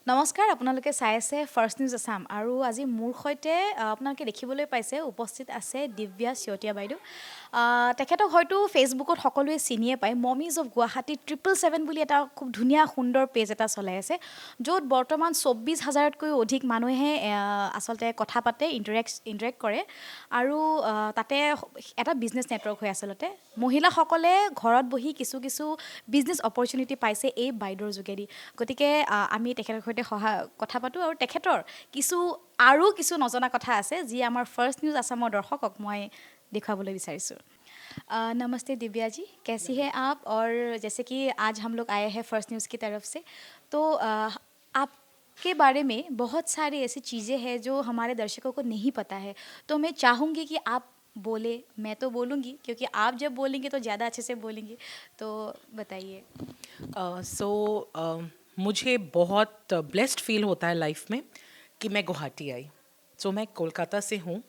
নমস্কাৰ, আপোনালোকে চাই আছে ফাৰ্ষ্ট নিউজ আছাম আৰু আজি মোৰ সৈতে আপোনালোকে দেখিবলৈ পাইছে উপস্থিত আছে দিব্যা চিয়তীয়া বাইদেউ। তেখেতক হয়তো ফেচবুকত সকলোৱে চিনিয়ে পায়। মমিজ অফ গুৱাহাটী 777 বুলি এটা খুব ধুনীয়া সুন্দৰ পেজ এটা চলাই আছে, য'ত বৰ্তমান 24,000তকৈও অধিক মানুহে আচলতে কথা পাতে, ইণ্টাৰেক্ট কৰে আৰু তাতে এটা বিজনেছ নেটৱৰ্ক হৈ আচলতে মহিলাসকলে ঘৰত বহি কিছু কিছু বিজনেছ অপৰচুনিটি পাইছে এই বাইদেউৰ যোগেদি। গতিকে আমি তেখেতৰ সৈতে কথা পাতোঁ আৰু তেখেতৰ কিছু নজনা কথা আছে যি আমাৰ ফাৰ্ষ্ট নিউজ আছামৰ দৰ্শকক মই दिखाबोले विचारिছোঁ। नमस्ते दिव्या जी, कैसी हैं आप? और जैसे कि आज हम लोग आए हैं फर्स्ट न्यूज़ की तरफ से, तो आपके बारे में बहुत सारी ऐसी चीज़ें हैं जो हमारे दर्शकों को नहीं पता है, तो मैं चाहूँगी कि आप बोले। मैं तो बोलूँगी क्योंकि आप जब बोलेंगे तो ज़्यादा अच्छे से बोलेंगे, तो बताइए। मुझे बहुत ब्लेस्ड फील होता है लाइफ में कि मैं गुवाहाटी आई। मैं कोलकाता से हूँ।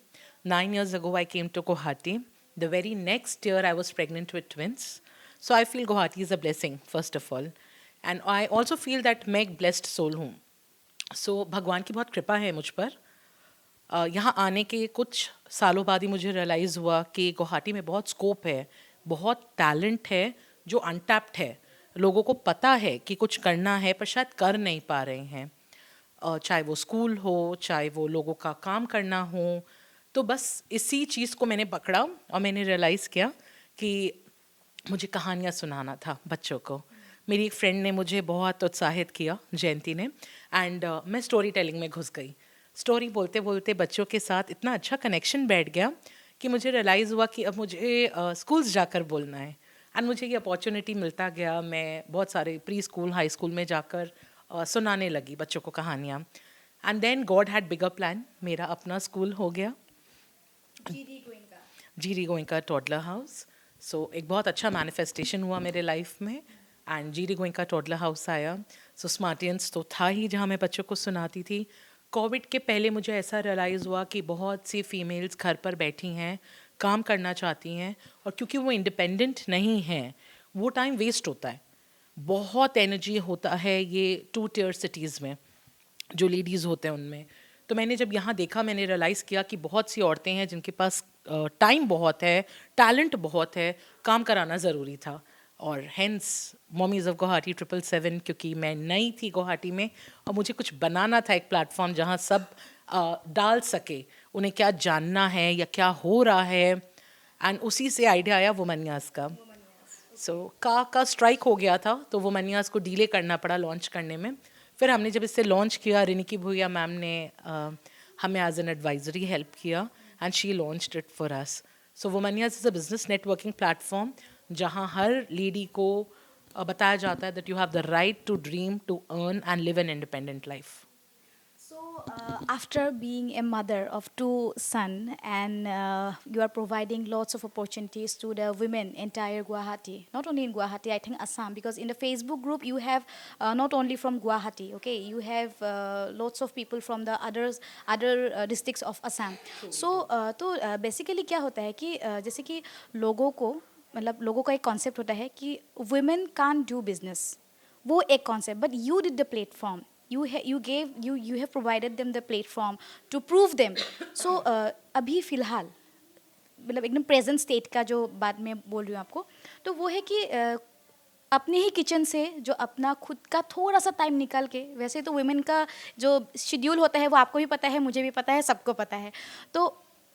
9 years ago I came to Guwahati. The very next year I was pregnant with twins. So I feel Guwahati is a blessing, first of all. And I also feel that मैं एक blessed soul हूँ. So भगवान की बहुत कृपा है मुझ पर। यहाँ आने के कुछ सालों बाद ही मुझे रियलाइज़ हुआ कि गुवाहाटी में बहुत स्कोप है, बहुत टैलेंट है जो अनटैप्ड है। लोगों को पता है कि कुछ करना है पर शायद कर नहीं पा रहे हैं, चाहे वो स्कूल हो, चाहे वो लोगों का काम करना हो। तो बस इसी चीज़ को मैंने पकड़ा और मैंने रियलाइज़ किया कि मुझे कहानियाँ सुनाना था बच्चों को। मेरी एक फ्रेंड ने मुझे बहुत उत्साहित किया, जयंती ने, एंड मैं स्टोरी टेलिंग में घुस गई। स्टोरी बोलते बोलते बच्चों के साथ इतना अच्छा कनेक्शन बैठ गया कि मुझे रियलाइज़ हुआ कि अब मुझे स्कूल्स जाकर बोलना है। एंड मुझे ये अपॉर्चुनिटी मिलता गया। मैं बहुत सारे प्री स्कूल, हाई स्कूल में जाकर सुनाने लगी बच्चों को कहानियाँ। And then God had bigger plan, मेरा अपना स्कूल हो गया, जीरी गोइंका टॉडलर हाउस। सो एक बहुत अच्छा मैनिफेस्टेशन हुआ मेरे लाइफ में, एंड जीरी गोइंका टॉडलर हाउस आया। सो स्मार्टियंस तो था ही जहाँ मैं बच्चों को सुनाती थी। कोविड के पहले मुझे ऐसा रियलाइज़ हुआ कि बहुत सी फीमेल्स घर पर बैठी हैं, काम करना चाहती हैं, और क्योंकि वो इंडिपेंडेंट नहीं हैं, वो टाइम वेस्ट होता है। बहुत एनर्जी होता है ये 2 tier cities में, जो लेडीज़ होते हैं उनमें। तो मैंने जब यहाँ देखा, मैंने रियलाइज़ किया कि बहुत सी औरतें हैं जिनके पास टाइम बहुत है, टैलेंट बहुत है, काम कराना ज़रूरी था। और हेंस मॉमीज़ ऑफ गुवाहाटी 777, क्योंकि मैं नई थी गुवाहाटी में और मुझे कुछ बनाना था, एक प्लेटफॉर्म जहाँ सब डाल सके, उन्हें क्या जानना है या क्या हो रहा है। एंड उसी से आइडिया आया वुमनियाज़ का। का स्ट्राइक हो गया था, तो वुमनियाज़ को डीले करना पड़ा लॉन्च करने में। फिर हमने जब इससे लॉन्च किया, रिनिकी भूया मैम ने हमें एज एन एडवाइजरी हेल्प किया, and she launched it for us. So Womaniyas is a business networking platform जहाँ हर लेडी को बताया जाता है that you have the right to dream, to earn and live an independent life. So, after being a mother of 2 sons, and you are providing lots of opportunities to the women entire Guwahati, not only in Guwahati, I think Assam, because in the Facebook group you have not only from Guwahati, okay, you have lots of people from the other districts of Assam. So, तो basically क्या होता है कि जैसे कि लोगों को मतलब लोगों का एक कॉन्सेप्ट होता है कि women can't do business, वो एक concept, but you did the platform, you have provided them the platform to prove them. So अभी फ़िलहाल मतलब एकदम प्रेजेंट स्टेट का जो बात मैं बोल रही हूँ आपको, तो वो है कि अपने ही किचन से जो अपना खुद का थोड़ा सा टाइम निकाल के, वैसे तो वुमेन का जो शेड्यूल होता है वो आपको भी पता है, मुझे भी पता है, सबको पता है, तो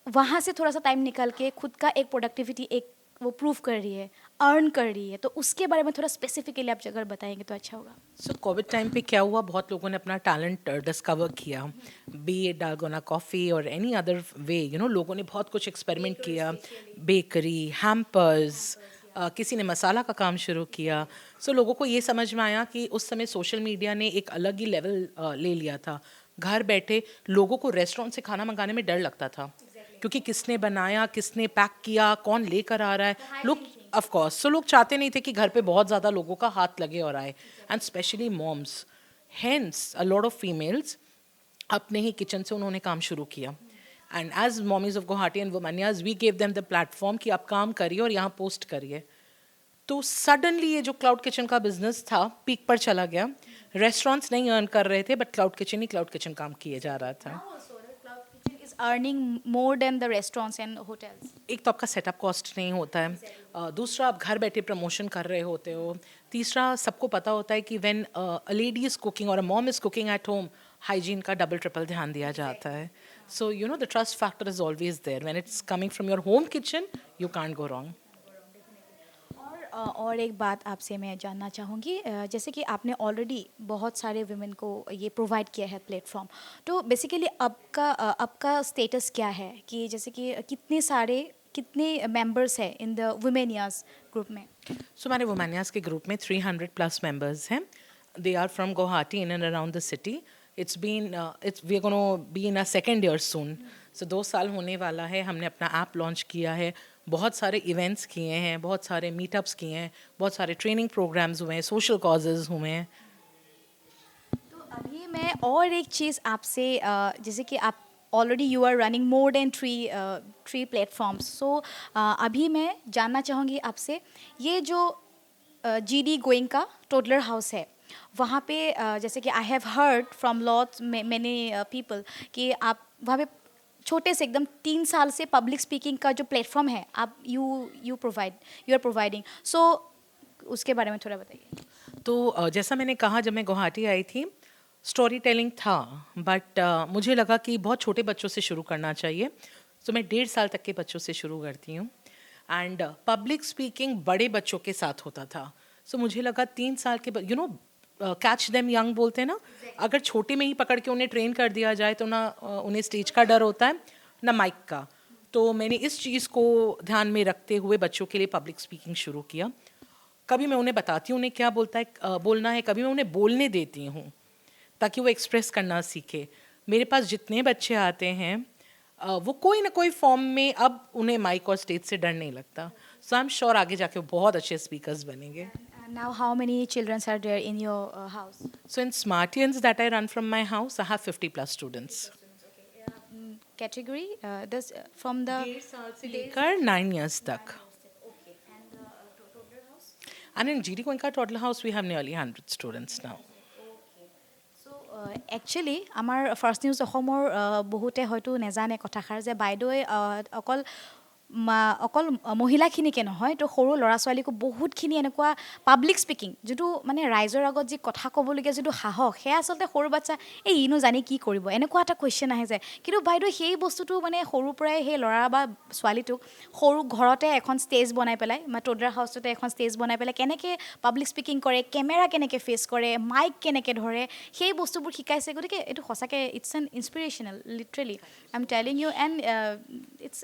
वहाँ से थोड़ा सा टाइम निकाल के खुद का एक प्रोडक्टिविटी एक वो प्रूव कर रही है, अर्न कर रही है, तो उसके बारे में थोड़ा स्पेसिफिकली आप अगर बताएंगे तो अच्छा होगा। सो कोविड टाइम पे क्या हुआ, बहुत लोगों ने अपना टैलेंट डिस्कवर किया, बी ए डालगोना कॉफ़ी और एनी अदर वे, लोगों ने बहुत कुछ एक्सपेरिमेंट किया, बेकरी, हैम्पर्स, किसी ने मसाला का काम शुरू किया। सो लोगों को ये समझ में आया कि उस समय सोशल मीडिया ने एक अलग ही लेवल ले लिया था। घर बैठे लोगों को रेस्टोरेंट से खाना मंगाने में डर लगता था, क्योंकि किसने बनाया, किसने पैक किया, कौन लेकर आ रहा है, लोग ऑफ कोर्स। सो लोग चाहते नहीं थे कि घर पे बहुत ज़्यादा लोगों का हाथ लगे और आए, and specially moms. Hence a lot of females अपने ही किचन से उन्होंने काम शुरू किया, and as mommies of Guwahati and Womaniyas we gave them the platform कि आप काम करिए और यहाँ पोस्ट करिए। तो सडनली ये जो क्लाउड किचन का बिजनेस था पीक पर चला गया. रेस्टोरेंट्स नहीं अर्न कर रहे थे बट क्लाउड किचन काम किए जा रहा था. Cloud kitchen is earning more than the restaurants and hotels. एक तो आपका सेटअप कॉस्ट नहीं होता है. दूसरा आप घर बैठे प्रमोशन कर रहे होते हो. तीसरा सबको पता होता है कि when a lady is cooking और a mom is cooking at home hygiene का डबल ट्रिपल ध्यान दिया जाता है. So you know the trust factor is always there when it's coming from your home kitchen. You can't go wrong. और एक बात आपसे मैं जानना चाहूँगी, जैसे कि आपने ऑलरेडी बहुत सारे वुमेन को ये प्रोवाइड किया है प्लेटफॉर्म, तो बेसिकली आपका स्टेटस क्या है कि जैसे कि कितने मेंबर्स हैं इन द वुमेनियाज ग्रुप में? सो हमारे वोमानियाज के ग्रुप में 300 प्लस मेंबर्स हैं. They are from Guwahati in and around the city. We are gonna be in a second year soon. So 2 साल होने वाला है. हमने अपना ऐप लॉन्च किया है. बहुत सारे इवेंट्स किए हैं, बहुत सारे मीटअप्स किए हैं, बहुत सारे ट्रेनिंग प्रोग्राम्स हुए हैं, सोशल कॉजेज हुए हैं. तो अभी मैं और एक चीज़ आपसे, जैसे कि आप already you are running more than three platforms, so अभी मैं जानना चाहूँगी आपसे, ये जो GD गोइंका टोडलर हाउस है, वहाँ पे जैसे कि I have heard from lots many people कि आप वहाँ पे छोटे से एकदम 3 साल से पब्लिक स्पीकिंग का जो प्लेटफॉर्म है आप यू आर प्रोवाइडिंग, सो उसके बारे में थोड़ा बताइए. तो जैसा मैंने कहा, जब मैं गुवाहाटी आई थी स्टोरी टेलिंग था, बट मुझे लगा कि बहुत छोटे बच्चों से शुरू करना चाहिए. तो मैं 1.5 साल तक के बच्चों से शुरू करती हूँ. एंड पब्लिक स्पीकिंग बड़े बच्चों के साथ होता था. सो मुझे लगा 3 साल के कैच देम यंग बोलते हैं ना, अगर छोटे में ही पकड़ के उन्हें ट्रेन कर दिया जाए तो ना उन्हें स्टेज का डर होता है ना माइक का. तो मैंने इस चीज़ को ध्यान में रखते हुए बच्चों के लिए पब्लिक स्पीकिंग शुरू किया. कभी मैं उन्हें बताती हूँ उन्हें क्या बोलना है, कभी मैं उन्हें बोलने देती हूँ ताकि वो एक्सप्रेस करना सीखे. मेरे पास जितने बच्चे आते हैं वो कोई ना कोई फॉर्म में अब उन्हें माइक और स्टेज से डर नहीं लगता. सो आई एम श्योर आगे जाके वो बहुत अच्छे स्पीकर्स बनेंगे. Now how many children are there in your house? So in Smartians that I run from my house, I have 50 plus students. Category does from the 1.5 साल से लेकर 9 years तक. Okay, and the toddler house? And in GD Goenka Toddler House, we have nearly 100 students now. So actually আমাৰ first news অসমৰ বহুতে হয়তো নেজানে কথাষাৰ যে বাইদেৱে অকল মহিলাখিনিকে নহয়, তো সৰু ল'ৰা ছোৱালীকো বহুতখিনি এনেকুৱা পাব্লিক স্পীকিং, যিটো মানে ৰাইজৰ আগত যি কথা ক'বলগীয়া যিটো সাহস, সেয়া আচলতে সৰু বাচ্চা ইনো জানি কি কৰিব এনেকুৱা এটা কুৱেশ্যন আহে যায়. কিন্তু বাইদেৱে সেই বস্তুটো মানে সৰুৰ পৰাই সেই ল'ৰা বা ছোৱালীটোক সৰু ঘৰতে এখন ষ্টেজ বনাই পেলাই, টডলাৰ হাউচতে এখন ষ্টেজ বনাই পেলাই কেনেকৈ পাব্লিক স্পীকিং কৰে, কেমেৰা কেনেকৈ ফেচ কৰে, মাইক কেনেকৈ ধৰে, সেই বস্তুবোৰ শিকাইছে. গতিকে এইটো সঁচাকৈ it's an inspirational, literally I am telling you. And it's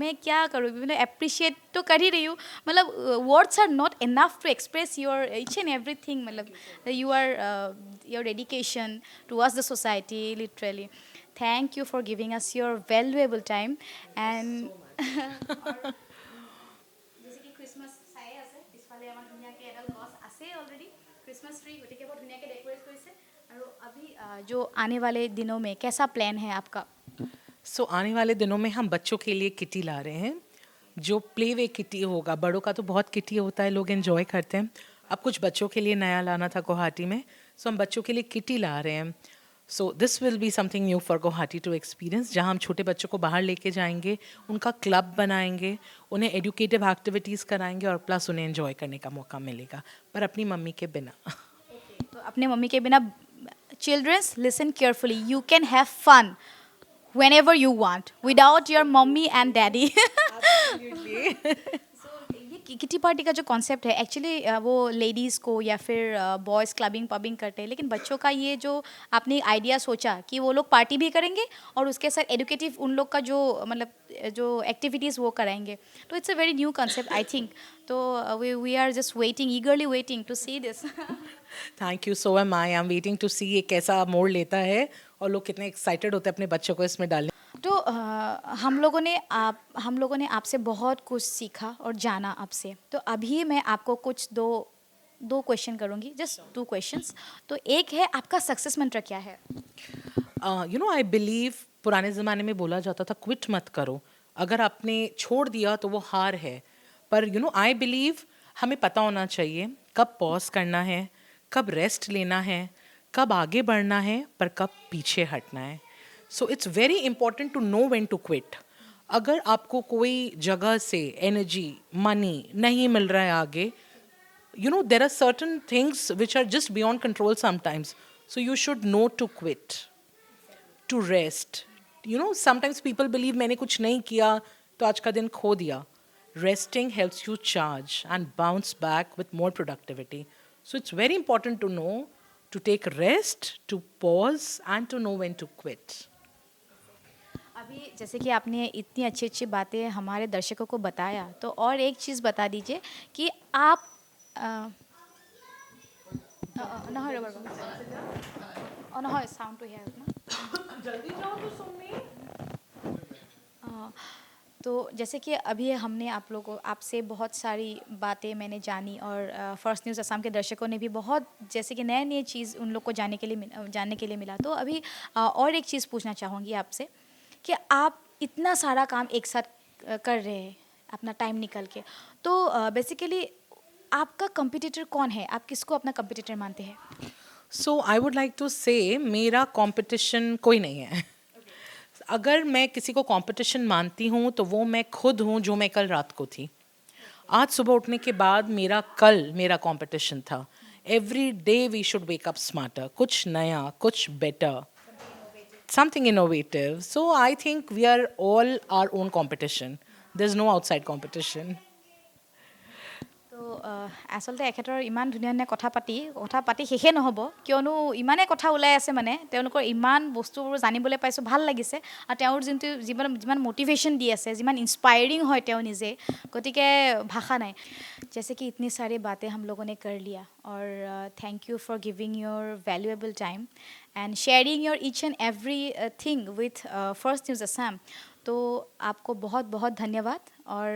मैं क्या करूँ, मतलब अप्रिशिएट तो कर ही रही हूँ. मतलब words are not enough to express your each and everything. मतलब you are your dedication towards the society, literally. Thank you for giving us your valuable time. And जैसे कि क्रिसमस চাই আছে পিছফালে আমাৰ ধুনীয়াকৈ এডাল গছ আছে অলৰেডি, क्रिसमस ट्री, গতিকে বৰ ধুনীয়াকৈ ডেকোৰেট কৰিছে. और अभी जो आने वाले दिनों में कैसा प्लान है आपका? सो आने वाले दिनों में हम बच्चों के लिए किटी ला रहे हैं. जो प्ले वे किटी होगा, बड़ों का तो बहुत किटी होता है, लोग एंजॉय करते हैं. अब कुछ बच्चों के लिए नया लाना था गुवाहाटी में, सो हम बच्चों के लिए किटी ला रहे हैं. So this will be something new for Guwahati to experience, जहाँ हम छोटे बच्चों को बाहर लेके जाएंगे, उनका क्लब बनाएंगे, उन्हें एजुकेटिव एक्टिविटीज़ कराएंगे और प्लस उन्हें एंजॉय करने का मौका मिलेगा, पर अपनी मम्मी के बिना. तो अपने मम्मी के बिना. Childrens listen carefully, you can have fun whenever you want without your mommy and daddy. Absolutely. ये किटी पार्टी का जो कॉन्सेप्ट है एक्चुअली वो लेडीज़ को या फिर बॉयज़ क्लबिंग पबिंग करते हैं, लेकिन बच्चों का ये जो आपने आइडिया सोचा कि वो लोग पार्टी भी करेंगे और उसके साथ एडुकेटिव उन लोग का जो मतलब जो एक्टिविटीज़ वो कराएंगे, तो it's a very new concept I think. तो we are just waiting, eagerly waiting to see this. Thank you. So um I am waiting to see ये कैसा मोड़ लेता है और लोग कितने एक्साइटेड होते हैं अपने बच्चों को इसमें डालने. तो हम लोगों ने आपसे बहुत कुछ सीखा और जाना आपसे. तो अभी मैं आपको कुछ दो क्वेश्चन करूँगी, जस्ट 2 क्वेश्चंस. तो एक है, आपका सक्सेस मंत्र क्या है? आई बिलीव पुराने ज़माने में बोला जाता था क्विट मत करो, अगर आपने छोड़ दिया तो वो हार है. पर आई बिलीव हमें पता होना चाहिए कब पॉज करना है, कब रेस्ट लेना है, कब आगे बढ़ना है, पर कब पीछे हटना है. So it's very important to know when to quit. अगर आपको कोई जगह से एनर्जी, मनी नहीं मिल रहा है आगे, you know, there are certain things which are just beyond control sometimes. So you should know to quit, to rest. You know, sometimes people believe मैंने कुछ नहीं किया तो आज का दिन खो दिया. Resting helps you charge and bounce back with more productivity. So it's very important to know to take rest, to pause, and to know when to quit. अभी जैसे कि आपने इतनी अच्छी अच्छी बातें हमारे दर्शकों को बताया, तो और एक चीज़ बता दीजिए कि आप নহয় ৰ'ব অঁ নহয় চাউণ্ডটো হেয়াৰ না जल्दी जाओ तो सुनने. तो जैसे कि अभी हमने आप लोगों आपसे बहुत सारी बातें मैंने जानी और फर्स्ट न्यूज़ असम के दर्शकों ने भी बहुत जैसे कि नए नए चीज़ उन लोग को जानने के लिए मिला. तो अभी और एक चीज़ पूछना चाहूँगी आपसे कि आप इतना सारा काम एक साथ कर रहे हैं अपना टाइम निकल के, तो बेसिकली आपका कंपटीटर कौन है? आप किसको अपना कंपटीटर मानते हैं? सो आई वुड लाइक टू से मेरा कंपटीशन कोई नहीं है. अगर मैं किसी को कंपटीशन मानती हूँ तो वो मैं खुद हूँ जो मैं कल रात को थी. आज सुबह उठने के बाद मेरा कंपटीशन था. Every day we should wake up smarter, कुछ नया, कुछ better, something innovative. So I think we are all our own competition. There is no outside competition. তো আচলতে এখেতৰ ইমান ধুনীয়া ধুনীয়া কথা পাতি শেষে নহ'ব, কিয়নো ইমানেই কথা ওলাই আছে, মানে তেওঁলোকৰ ইমান বস্তুবোৰ জানিবলৈ পাইছোঁ, ভাল লাগিছে. আৰু তেওঁৰ যিমান মটিভেশ্যন দি আছে, যিমান ইন্সপায়াৰিং হয় তেওঁ নিজে, গতিকে ভাষা নাই. जैसे कि इतनी सारी बातें हम लोगों ने कर लिया, और thank you for giving your valuable time and sharing your each and every thing with first news Assam. तो आपको बहुत बहुत धन्यवाद, और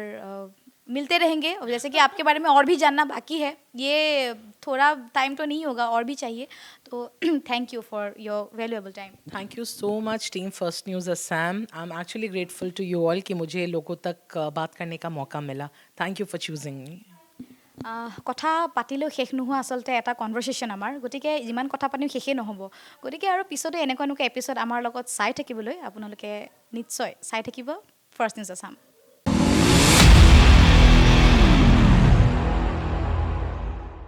मिलते रहेंगे. और जैसे कि आपके बारे में और भी जानना बाकी है, ये थोड़ा टाइम तो नहीं होगा, और भी चाहिए. तो thank you for your valuable time. Thank you so much team first news Assam. I am actually grateful to you all कि मुझे लोगों तक बात करने का मौका मिला. Thank you for choosing me. কথা পাতিলেও শেষ নোহোৱা আচলতে এটা কনভাৰ্চেশ্যন আমাৰ, গতিকে যিমান কথা পাতিম শেষেই নহ'ব. গতিকে আৰু পিছতো এনেকুৱা এপিছ'ড আমাৰ লগত চাই থাকিবলৈ আপোনালোকে নিশ্চয় চাই থাকিব ফাৰ্ষ্ট নিউজ আছাম.